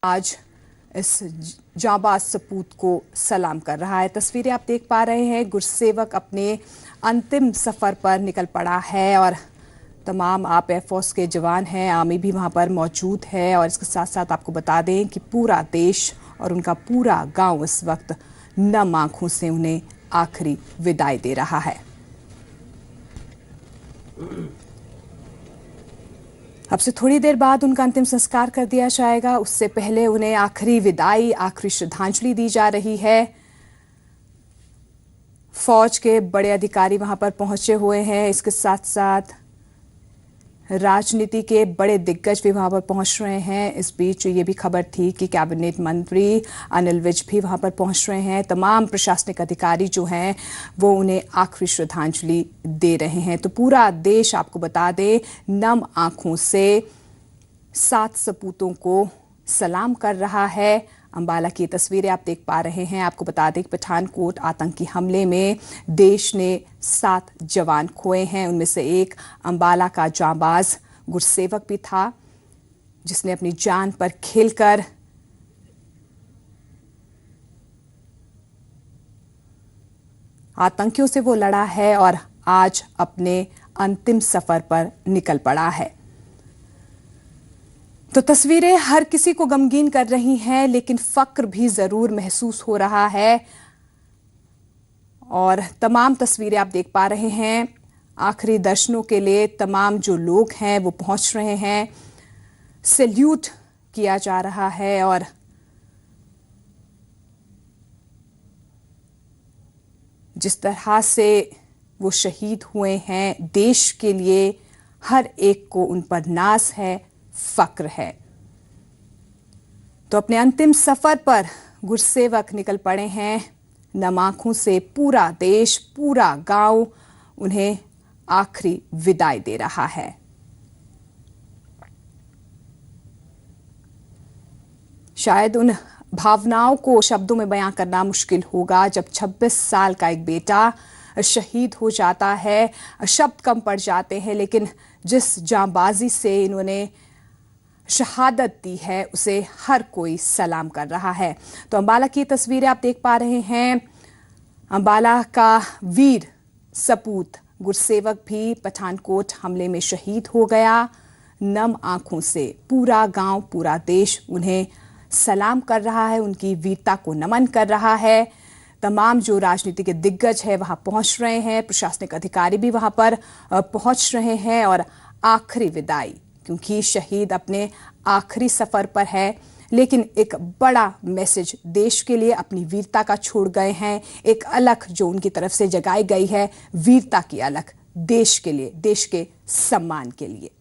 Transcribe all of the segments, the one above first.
आज इस जांबाज सपूत को सलाम कर रहा है। तस्वीरें आप देख पा रहे हैं। गुरसेवक अपने अंतिम सफर पर निकल पड़ा है और तमाम आप एयरफोर्स के जवान हैं, आर्मी भी वहां पर मौजूद है। और इसके साथ साथ आपको बता दें कि पूरा देश और उनका पूरा गांव इस वक्त नम आंखों से उन्हें आखिरी विदाई दे रहा है। अब से थोड़ी देर बाद उनका अंतिम संस्कार कर दिया जाएगा। उससे पहले उन्हें आखिरी विदाई, आखिरी श्रद्धांजलि दी जा रही है। फौज के बड़े अधिकारी वहां पर पहुंचे हुए हैं। इसके साथ साथ राजनीति के बड़े दिग्गज भी वहां पर पहुंच रहे हैं। इस बीच ये भी खबर थी कि कैबिनेट मंत्री अनिल विज भी वहां पर पहुंच रहे हैं। तमाम प्रशासनिक अधिकारी जो हैं वो उन्हें आखिरी श्रद्धांजलि दे रहे हैं। तो पूरा देश, आपको बता दें, नम आंखों से 7 सपूतों को सलाम कर रहा है। अंबाला की तस्वीरें आप देख पा रहे हैं। आपको बता दें कि पठानकोट आतंकी हमले में देश ने 7 जवान खोए हैं। उनमें से एक अंबाला का जांबाज गुरसेवक भी था, जिसने अपनी जान पर खेलकर आतंकियों से वो लड़ा है और आज अपने अंतिम सफर पर निकल पड़ा है। तो तस्वीरें हर किसी को गमगीन कर रही हैं, लेकिन फक्र भी जरूर महसूस हो रहा है। और तमाम तस्वीरें आप देख पा रहे हैं। आखिरी दर्शनों के लिए तमाम जो लोग हैं वो पहुंच रहे हैं। सैल्यूट किया जा रहा है और जिस तरह से वो शहीद हुए हैं, देश के लिए हर एक को उन पर नाज है, फक्र है। तो अपने अंतिम सफर पर गुरसेवक निकल पड़े हैं। नम आंखों से पूरा देश, पूरा गांव उन्हें आखिरी विदाई दे रहा है। शायद उन भावनाओं को शब्दों में बयां करना मुश्किल होगा जब 26 साल का एक बेटा शहीद हो जाता है। शब्द कम पड़ जाते हैं, लेकिन जिस जांबाजी से इन्होंने शहादत दी है उसे हर कोई सलाम कर रहा है। तो अंबाला की तस्वीरें आप देख पा रहे हैं। अंबाला का वीर सपूत गुरसेवक भी पठानकोट हमले में शहीद हो गया। नम आंखों से पूरा गांव, पूरा देश उन्हें सलाम कर रहा है, उनकी वीरता को नमन कर रहा है। तमाम जो राजनीति के दिग्गज है वहां पहुंच रहे हैं, प्रशासनिक अधिकारी भी वहां पर पहुंच रहे हैं और आखिरी विदाई, क्योंकि शहीद अपने आखिरी सफर पर है, लेकिन एक बड़ा मैसेज देश के लिए अपनी वीरता का छोड़ गए हैं। एक अलख जो उनकी तरफ से जगाई गई है, वीरता की अलख, देश के लिए, देश के सम्मान के लिए।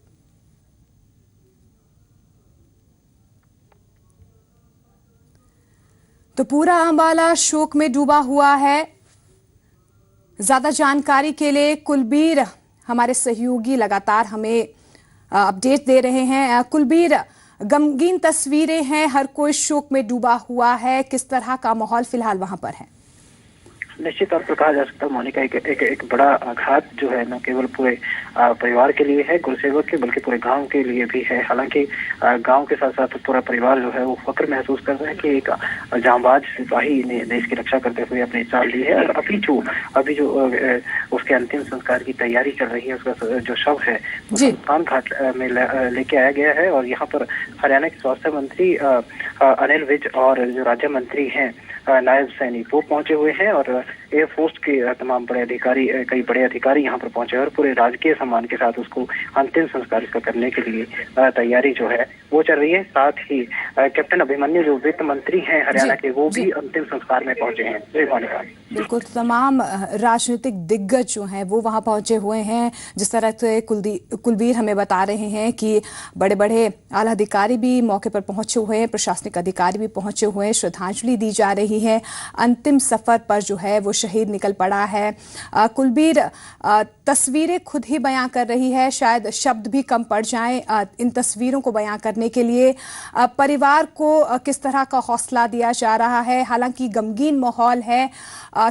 तो पूरा अंबाला शोक में डूबा हुआ है। ज्यादा जानकारी के लिए कुलबीर, हमारे सहयोगी, लगातार हमें अपडेट दे रहे हैं। कुलबीर, गमगीन तस्वीरें हैं, हर कोई शोक में डूबा हुआ है। किस तरह का माहौल फिलहाल वहां पर है? निश्चित तौर पर कहा जा सकता है मोनिका, एक बड़ा आघात जो है न केवल पूरे परिवार के लिए है गुरसेवक के, बल्कि पूरे गांव के लिए भी है। हालांकि गांव के साथ साथ पूरा परिवार जो है वो फक्र महसूस कर रहा है कि एक जांबाज सिपाही ने देश की रक्षा करते हुए अपनी जान ली है। और अभी जो उसके अंतिम संस्कार की तैयारी चल रही है, उसका जो शव है वो सुल्तान घाट में लेके आया गया है। और यहाँ पर हरियाणा के स्वास्थ्य मंत्री अनिल विज और जो राज्य मंत्री हैं नायब सैनी, वो पहुंचे हुए हैं। और एयरफोर्स के तमाम कई बड़े अधिकारी यहाँ पर पहुंचे और पूरे राजकीय सम्मान के साथ उसको अंतिम संस्कार इसका करने के लिए तैयारी जो है वो चल रही है। साथ ही कैप्टन अभिमन्यु जो वित्त मंत्री हैं हरियाणा के, वो भी अंतिम संस्कार में पहुंचे हैं। बिल्कुल, तमाम राजनीतिक दिग्गज जो हैं वो वहां पहुंचे हुए हैं। जिस तरह से कुलबीर हमें बता रहे हैं कि बड़े बड़े आला अधिकारी भी मौके पर पहुंचे हुए हैं, प्रशासनिक अधिकारी भी पहुंचे हुए हैं, श्रद्धांजलि दी जा रही है। अंतिम सफर पर जो है वो शहीद निकल पड़ा है। कुलबीर, तस्वीरें खुद ही बयां कर रही है, शायद शब्द भी कम पड़ जाएं इन तस्वीरों को बयां करने के लिए। परिवार को किस तरह का हौसला दिया जा रहा है? हालांकि गमगीन माहौल है,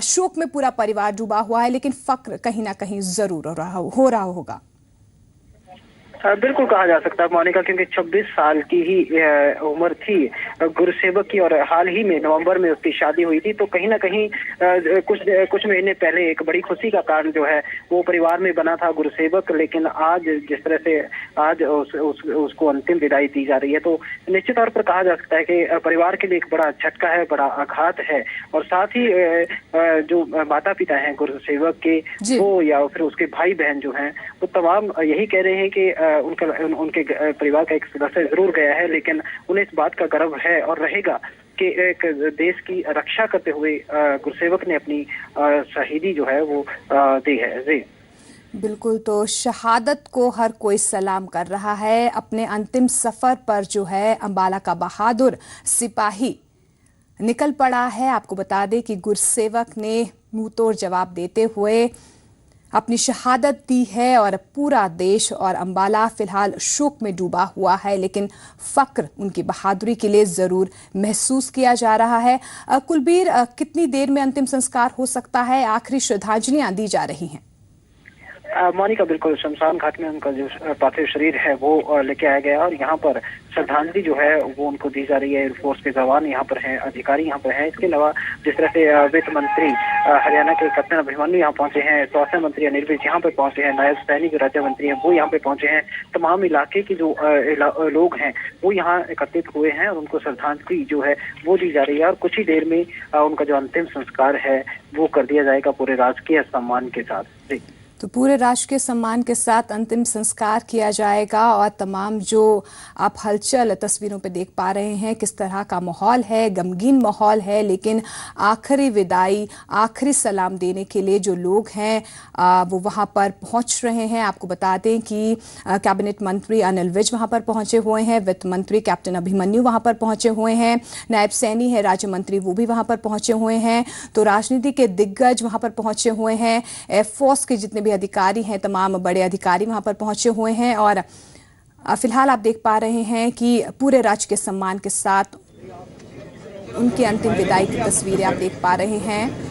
शोक में पूरा परिवार डूबा हुआ है, लेकिन फक्र कहीं ना कहीं जरूर हो रहा होगा। बिल्कुल कहा जा सकता है मोनिका, क्योंकि 26 साल की ही उम्र थी गुरुसेवक की, और हाल ही में नवंबर में उसकी शादी हुई थी। तो कहीं ना कहीं कुछ महीने पहले एक बड़ी खुशी का कारण जो है वो परिवार में बना था गुरुसेवक, लेकिन आज जिस तरह से आज उसको अंतिम विदाई दी जा रही है, तो निश्चित तौर पर कहा जा सकता है कि परिवार के लिए एक बड़ा झटका है, बड़ा आघात है। और साथ ही जो माता पिता हैं गुरुसेवक के, वो या फिर उसके भाई बहन जो हैं, वो तमाम यही कह रहे हैं कि उनके परिवार का एक सदस्य जरूर गया है, लेकिन उन्हें इस बात का गर्व है और रहेगा कि एक देश की रक्षा करते हुए गुरुसेवक ने अपनी शहीदी जो है वो दी है। जी बिल्कुल, तो शहादत को हर कोई सलाम कर रहा है। अपने अंतिम सफर पर जो है अंबाला का बहादुर सिपाही निकल पड़ा है। आपको बता दें कि गुरुसेवक ने मुंहतोड़ जवाब देते हुए अपनी शहादत दी है और पूरा देश और अंबाला फिलहाल शोक में डूबा हुआ है, लेकिन फक्र उनकी बहादुरी के लिए जरूर महसूस किया जा रहा है। कुलबीर, कितनी देर में अंतिम संस्कार हो सकता है? आखिरी श्रद्धांजलियां दी जा रही हैं। मोनिका, बिल्कुल शमशान घाट में उनका जो पार्थिव शरीर है वो लेके आया गया और यहाँ पर श्रद्धांजलि जो है वो उनको दी जा रही है। एयरफोर्स के जवान यहाँ पर हैं, अधिकारी यहाँ पर हैं। इसके अलावा जिस तरह से वित्त मंत्री हरियाणा के कैप्टन अभिमन्यु यहाँ पहुंचे हैं, स्वास्थ्य मंत्री अनिल विज यहाँ पे पहुंचे हैं, नायब सैनिक राज्य मंत्री हैं वो यहाँ पे पहुंचे हैं। तमाम इलाके के जो लोग हैं वो यहाँ एकत्रित हुए हैं और उनको श्रद्धांजलि जो है वो दी जा रही है। और कुछ ही देर में उनका जो अंतिम संस्कार है वो कर दिया जाएगा पूरे राजकीय सम्मान के साथ। जी, तो पूरे राष्ट्रीय सम्मान के साथ अंतिम संस्कार किया जाएगा और तमाम जो आप हलचल तस्वीरों पे देख पा रहे हैं, किस तरह का माहौल है, गमगीन माहौल है। लेकिन आखिरी विदाई, आखिरी सलाम देने के लिए जो लोग हैं वो वहां पर पहुंच रहे हैं। आपको बता दें कि कैबिनेट मंत्री अनिल विज वहां पर पहुंचे हुए हैं, वित्त मंत्री कैप्टन अभिमन्यु वहां पर पहुंचे हुए हैं, नायब सैनी है राज्य मंत्री वो भी वहां पर पहुंचे हुए हैं। तो राजनीति के दिग्गज वहां पर पहुंचे हुए हैं, एयरफोर्स के जितने भी अधिकारी हैं, तमाम बड़े अधिकारी वहां पर पहुंचे हुए हैं। और फिलहाल आप देख पा रहे हैं कि पूरे राज्य के सम्मान के साथ उनकी अंतिम विदाई की तस्वीरें आप देख पा रहे हैं।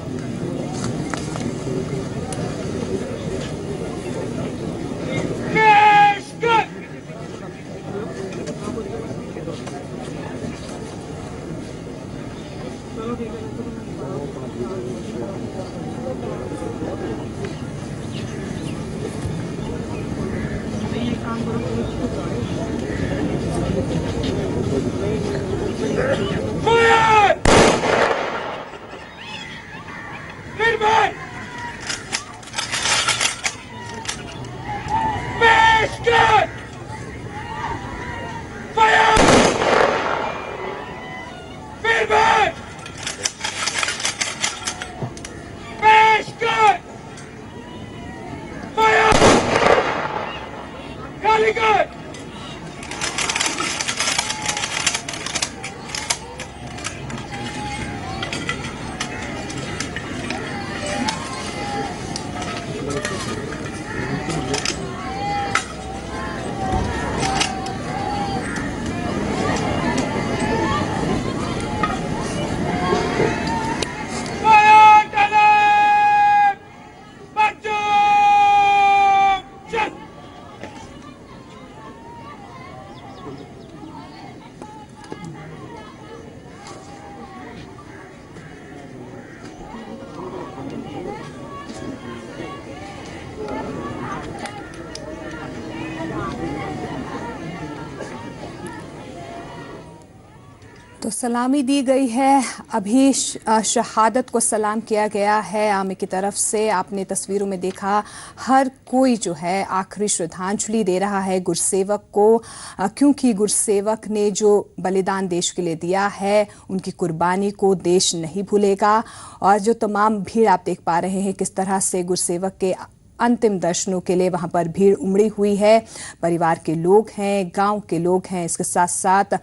तो सलामी दी गई है, अभी शहादत को सलाम किया गया है आर्मी की तरफ से। आपने तस्वीरों में देखा, हर कोई जो है आखिरी श्रद्धांजलि दे रहा है गुरुसेवक को, क्योंकि गुरुसेवक ने जो बलिदान देश के लिए दिया है, उनकी कुर्बानी को देश नहीं भूलेगा। और जो तमाम भीड़ आप देख पा रहे हैं, किस तरह से गुरुसेवक के अंतिम दर्शनों के लिए वहां पर भीड़ उमड़ी हुई है। परिवार के लोग हैं, गांव के लोग हैं, इसके साथ साथ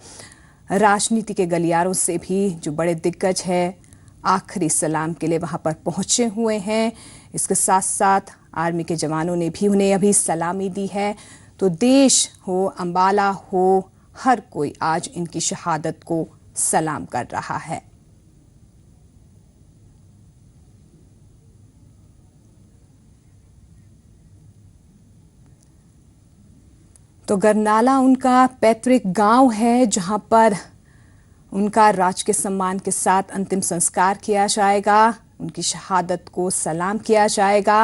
राजनीति के गलियारों से भी जो बड़े दिग्गज हैं आखिरी सलाम के लिए वहां पर पहुंचे हुए हैं। इसके साथ साथ आर्मी के जवानों ने भी उन्हें अभी सलामी दी है। तो देश हो, अंबाला हो, हर कोई आज इनकी शहादत को सलाम कर रहा है। तो गरनाला उनका पैतृक गांव है, जहां पर उनका राजकीय सम्मान के साथ अंतिम संस्कार किया जाएगा। उनकी शहादत को सलाम किया जाएगा।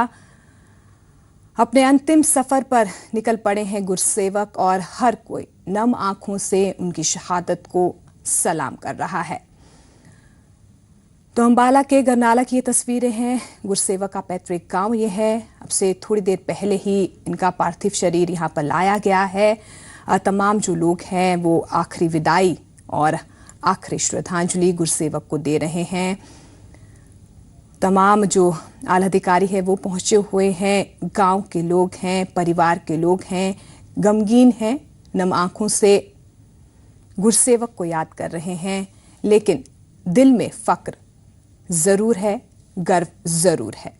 अपने अंतिम सफर पर निकल पड़े हैं गुरसेवक और हर कोई नम आंखों से उनकी शहादत को सलाम कर रहा है। तो अंबाला के गरनाला की ये तस्वीरें हैं। गुरसेवक का पैतृक गांव ये है। अब से थोड़ी देर पहले ही इनका पार्थिव शरीर यहां पर लाया गया है। तमाम जो लोग हैं वो आखिरी विदाई और आखिरी श्रद्धांजलि गुरसेवक को दे रहे हैं। तमाम जो आला अधिकारी है वो पहुंचे हुए हैं। गांव के लोग हैं, परिवार के लोग हैं, गमगीन हैं, नम आंखों से गुरसेवक को याद कर रहे हैं। लेकिन दिल में फक्र जरूर है, गर्व जरूर है।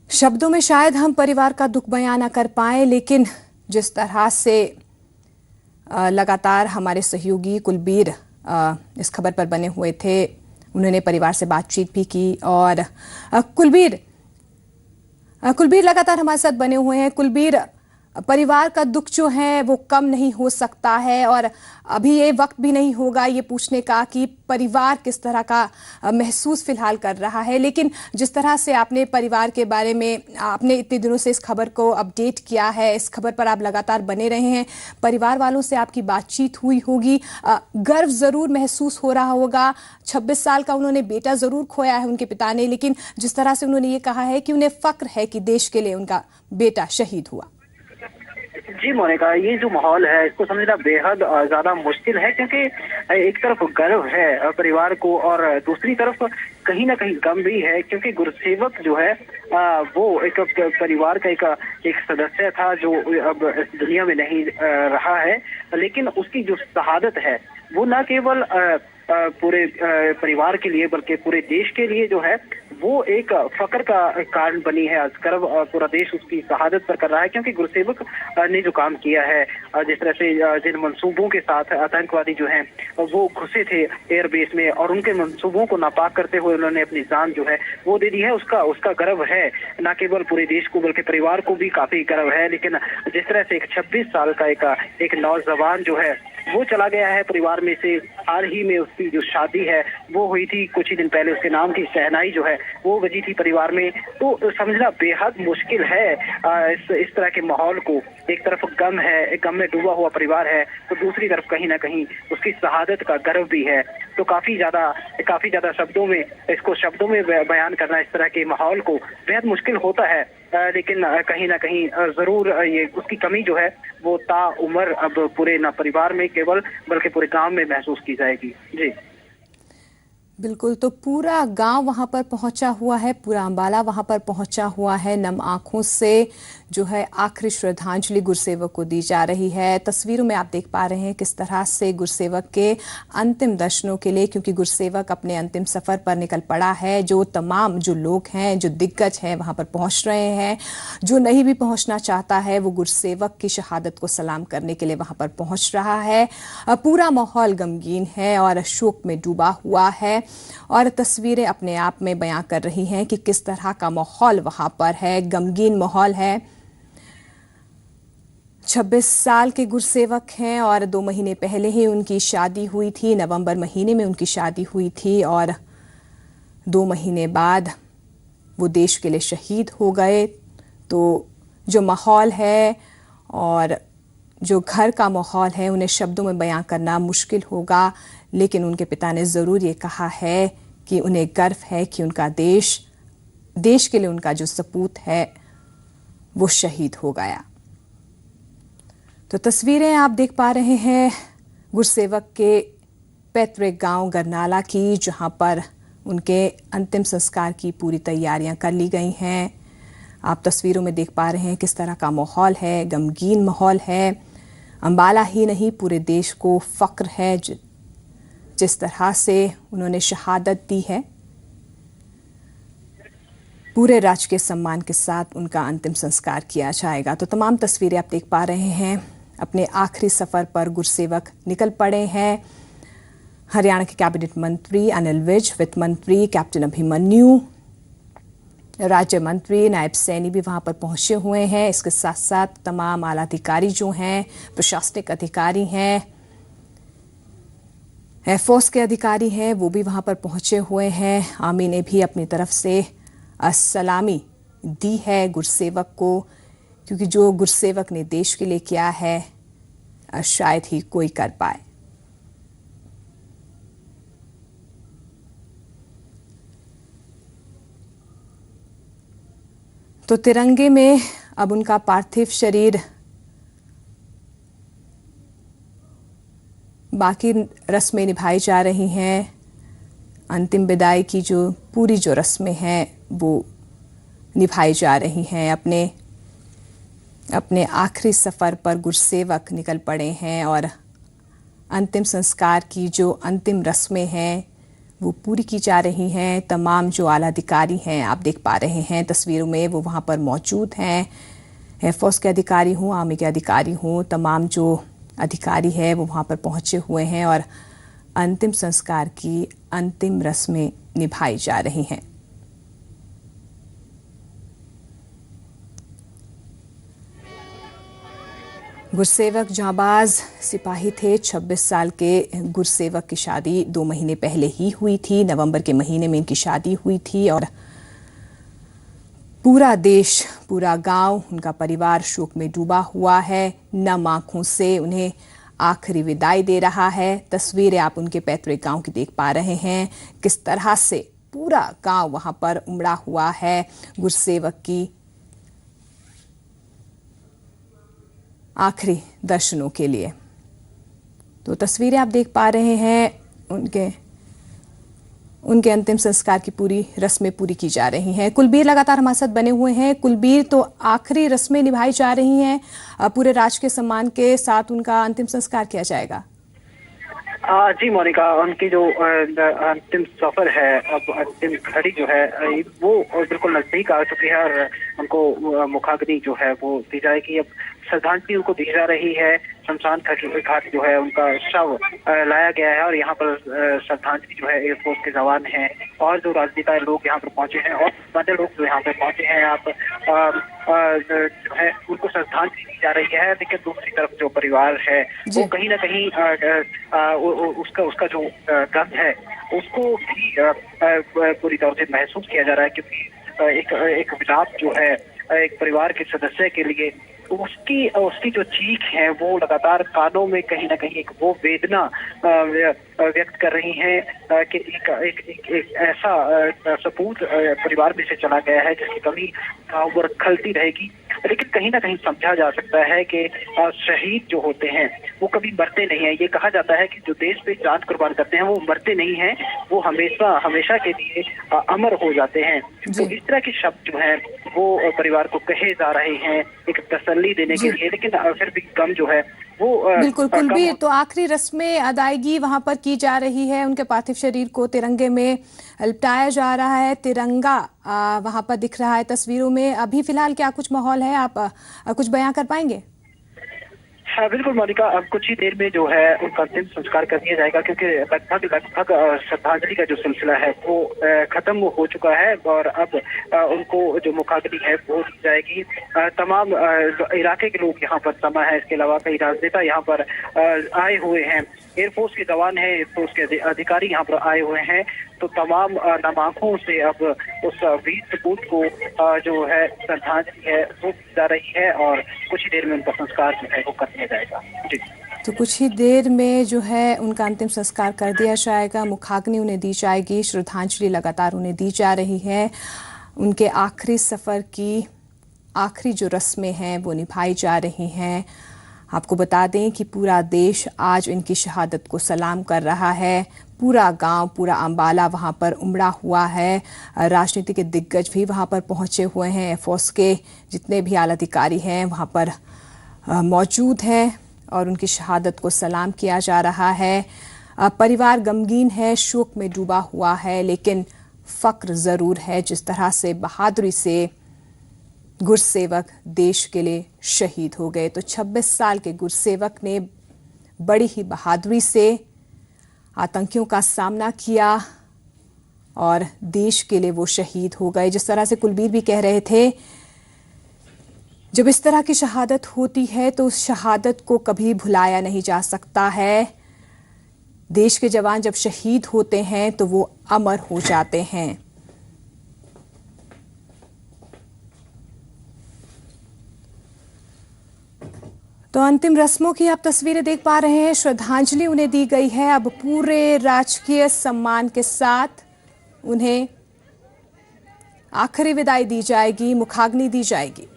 शब्दों में शायद हम परिवार का दुख बयां ना कर पाए, लेकिन जिस तरह से लगातार हमारे सहयोगी कुलबीर इस खबर पर बने हुए थे, उन्होंने परिवार से बातचीत भी की। और कुलबीर लगातार हमारे साथ बने हुए हैं। कुलबीर, परिवार का दुख जो है वो कम नहीं हो सकता है और अभी ये वक्त भी नहीं होगा ये पूछने का कि परिवार किस तरह का महसूस फिलहाल कर रहा है। लेकिन जिस तरह से आपने परिवार के बारे में आपने इतने दिनों से इस खबर को अपडेट किया है, इस खबर पर आप लगातार बने रहे हैं, परिवार वालों से आपकी बातचीत हुई होगी, गर्व जरूर महसूस हो रहा होगा। 26 साल का उन्होंने बेटा जरूर खोया है उनके पिता ने, लेकिन जिस तरह से उन्होंने ये कहा है कि उन्हें फक्र है कि देश के लिए उनका बेटा शहीद हुआ। जी मोनिका, ये जो माहौल है इसको समझना बेहद ज्यादा मुश्किल है, क्योंकि एक तरफ गर्व है परिवार को और दूसरी तरफ कहीं ना कहीं गम भी है, क्योंकि गुरसेवक जो है वो एक परिवार का एक सदस्य था जो अब इस दुनिया में नहीं रहा है। लेकिन उसकी जो शहादत है वो न केवल पूरे परिवार के लिए बल्कि पूरे देश के लिए जो है वो एक फक्र का कारण बनी है। गर्व पूरा देश उसकी शहादत पर कर रहा है, क्योंकि गुरसेवक ने जो काम किया है, जिस तरह से जिन मंसूबों के साथ आतंकवादी जो हैं वो घुसे थे एयरबेस में और उनके मंसूबों को नापाक करते हुए उन्होंने अपनी जान जो है वो दे दी है, उसका गर्व है। न केवल पूरे देश को बल्कि परिवार को भी काफी गर्व है। लेकिन जिस तरह से एक 26 साल का एक नौजवान जो है वो चला गया है परिवार में से। हाल ही में उसकी जो शादी है वो हुई थी, कुछ ही दिन पहले उसके नाम की शहनाई जो है वो बजी थी परिवार में। तो समझना बेहद मुश्किल है इस तरह के माहौल को। एक तरफ गम है, एक गम में डूबा हुआ परिवार है, तो दूसरी तरफ कहीं ना कहीं उसकी शहादत का गर्व भी है। तो काफी ज्यादा शब्दों में बयान करना इस तरह के माहौल को बेहद मुश्किल होता है। लेकिन कहीं ना कहीं जरूर ये उसकी कमी जो है वो ताउम्र अब पूरे न परिवार में केवल बल्कि पूरे गांव में महसूस की जाएगी। जी बिल्कुल, तो पूरा गांव वहां पर पहुंचा हुआ है, पूरा अंबाला वहां पर पहुंचा हुआ है। नम आंखों से जो है आखिरी श्रद्धांजलि गुरसेवक को दी जा रही है। तस्वीरों में आप देख पा रहे हैं किस तरह से गुरसेवक के अंतिम दर्शनों के लिए, क्योंकि गुरसेवक अपने अंतिम सफर पर निकल पड़ा है, जो तमाम जो लोग हैं, जो दिग्गज हैं वहां पर पहुंच रहे हैं। जो नहीं भी पहुंचना चाहता है वो गुरसेवक की शहादत को सलाम करने के लिए वहां पर पहुंच रहा है। पूरा माहौल गमगीन है और शोक में डूबा हुआ है और तस्वीरें अपने आप में बयां कर रही हैं कि किस तरह का माहौल वहां पर है। गमगीन माहौल है। 26 साल के गुरसेवक हैं और 2 महीने पहले ही उनकी शादी हुई थी। नवंबर महीने में उनकी शादी हुई थी और 2 महीने बाद वो देश के लिए शहीद हो गए। तो जो माहौल है और जो घर का माहौल है उन्हें शब्दों में बयां करना मुश्किल होगा, लेकिन उनके पिता ने ज़रूर ये कहा है कि उन्हें गर्व है कि उनका देश के लिए उनका जो सपूत है वो शहीद हो गया। तो तस्वीरें आप देख पा रहे हैं गुरसेवक के पैतृक गांव गरनाला की, जहां पर उनके अंतिम संस्कार की पूरी तैयारियां कर ली गई हैं। आप तस्वीरों में देख पा रहे हैं किस तरह का माहौल है, गमगीन माहौल है। अंबाला ही नहीं पूरे देश को फक्र है जिस तरह से उन्होंने शहादत दी है। पूरे राजकीय सम्मान के साथ उनका अंतिम संस्कार किया जाएगा। तो तमाम तस्वीरें आप देख पा रहे हैं। अपने आखिरी सफर पर गुरसेवक निकल पड़े हैं। हरियाणा के कैबिनेट मंत्री अनिल विज, वित्त मंत्री कैप्टन अभिमन्यु, राज्य मंत्री, नायब सैनी भी वहां पर पहुंचे हुए हैं। इसके साथ साथ तमाम आला अधिकारी जो हैं, प्रशासनिक अधिकारी हैं, एयरफोर्स के अधिकारी हैं, वो भी वहां पर पहुंचे हुए हैं। आर्मी ने भी अपनी तरफ से सलामी दी है गुरसेवक को, क्योंकि जो गुरसेवक ने देश के लिए किया है शायद ही कोई कर पाए। तो तिरंगे में अब उनका पार्थिव शरीर बाकी रस्में निभाई जा रही हैं। अंतिम विदाई की जो पूरी जो रस्में हैं वो निभाई जा रही हैं। अपने आखिरी सफ़र पर गुरसेवक निकल पड़े हैं और अंतिम संस्कार की जो अंतिम रस्में हैं वो पूरी की जा रही हैं। तमाम जो आला अधिकारी हैं, आप देख पा रहे हैं तस्वीरों में, वो वहाँ पर मौजूद हैं। एयरफोर्स के अधिकारी हों, आर्मी के अधिकारी हों, तमाम जो अधिकारी है वो वहाँ पर पहुँचे हुए हैं और अंतिम संस्कार की अंतिम रस्में निभाई जा रही हैं। गुरसेवक जांबाज सिपाही थे। 26 साल के गुरसेवक की शादी 2 महीने पहले ही हुई थी। नवंबर के महीने में इनकी शादी हुई थी और पूरा देश, पूरा गांव, उनका परिवार शोक में डूबा हुआ है। नम आंखों से उन्हें आखिरी विदाई दे रहा है। तस्वीरें आप उनके पैतृक गांव की देख पा रहे हैं, किस तरह से पूरा गांव वहां पर उमड़ा हुआ है गुरसेवक की आखिरी दर्शनों के लिए। तो तस्वीरें आप देख पा रहे हैं, उनके अंतिम संस्कार की पूरी रस्में पूरी की जा रही हैं। कुलबीर लगातार हमारे साथ बने हुए हैं। कुलबीर, तो आखिरी रस्में निभाई जा रही हैं, पूरे राजकीय सम्मान के साथ उनका अंतिम संस्कार किया जाएगा। जी मोनिका, उनकी जो अंतिम सफर है, अब अंतिम घड़ी जो है वो बिल्कुल नजदीक आ चुकी है और उनको मुखाग्नि जो है वो दी जाएगी। अब श्रद्धांजलि उनको दी जा रही है। शमशान घाट जो है उनका शव लाया गया है और यहाँ पर श्रद्धांजलि जो है एयरफोर्स के जवान हैं और जो राजनेता लोग यहाँ पर पहुंचे हैं और अन्य लोग जो यहाँ पर पहुंचे हैं, आप जो है उनको श्रद्धांजलि दी जा रही है। लेकिन दूसरी तरफ जो परिवार है वो कहीं ना कहीं उसका जो गम है उसको भी पूरी तौर से महसूस किया जा रहा है, क्योंकि एक विलाप जो है एक परिवार के सदस्य के लिए उसकी जो चीख है वो लगातार कानों में कहीं ना कहीं एक वो वेदना व्यक्त कर रही हैं कि एक ऐसा सपूत परिवार में से चला गया है जिसकी कभी उम्र खलती रहेगी। लेकिन कहीं ना कहीं समझा जा सकता है कि शहीद जो होते हैं वो कभी मरते नहीं है। ये कहा जाता है कि जो देश पे जान कुर्बान करते हैं वो मरते नहीं हैं, वो हमेशा के लिए अमर हो जाते हैं। तो इस तरह के शब्द जो हैं वो परिवार को कहे जा रहे हैं एक तसल्ली देने के लिए, लेकिन फिर भी गम जो है वो बिल्कुल। कुलबीर, तो आखिरी रस्में अदायगी वहां पर की जा रही है। उनके पार्थिव शरीर को तिरंगे में लिपटाया जा रहा है। तिरंगा वहां पर दिख रहा है तस्वीरों में। अभी फिलहाल क्या कुछ माहौल है, आप कुछ बयां कर पाएंगे? हाँ बिल्कुल मोनिका, अब कुछ ही देर में जो है उनका अंतिम संस्कार कर दिया जाएगा, क्योंकि लगभग श्रद्धांजलि का जो सिलसिला है वो खत्म हो चुका है और अब उनको जो मुखाग्नि है वो दी जाएगी। तमाम इलाके के लोग यहाँ पर जमा है, इसके अलावा कई राजनेता यहाँ पर आए हुए हैं, एयरफोर्स के जवान हैं, एयरफोर्स के अधिकारी यहाँ पर आए हुए हैं। तो तमाम नम आंखों से अब उस वीर सपूत को जो है श्रद्धांजलि है वो दी जा रही है और कुछ ही देर में उनका संस्कार जो है वो कर दिया जाएगा। जी, तो कुछ ही देर में जो है उनका अंतिम संस्कार कर दिया जाएगा, मुखाग्नि उन्हें दी जाएगी, श्रद्धांजलि लगातार उन्हें दी जा रही है। उनके आखिरी सफ़र की आखिरी जो रस्में हैं वो निभाई जा रही हैं। आपको बता दें कि पूरा देश आज इनकी शहादत को सलाम कर रहा है। पूरा गांव, पूरा अंबाला वहां पर उमड़ा हुआ है। राजनीति के दिग्गज भी वहां पर पहुंचे हुए हैं। एयरफोर्स के जितने भी आला अधिकारी हैं वहां पर मौजूद हैं और उनकी शहादत को सलाम किया जा रहा है। परिवार गमगीन है, शोक में डूबा हुआ है, लेकिन फ़क्र ज़रूर है जिस तरह से बहादुरी से गुरसेवक देश के लिए शहीद हो गए। तो 26 साल के गुरसेवक ने बड़ी ही बहादुरी से आतंकियों का सामना किया और देश के लिए वो शहीद हो गए। जिस तरह से कुलबीर भी कह रहे थे, जब इस तरह की शहादत होती है तो उस शहादत को कभी भुलाया नहीं जा सकता है। देश के जवान जब शहीद होते हैं तो वो अमर हो जाते हैं। तो अंतिम रस्मों की आप तस्वीरें देख पा रहे हैं। श्रद्धांजलि उन्हें दी गई है। अब पूरे राजकीय सम्मान के साथ उन्हें आखिरी विदाई दी जाएगी, मुखाग्नि दी जाएगी।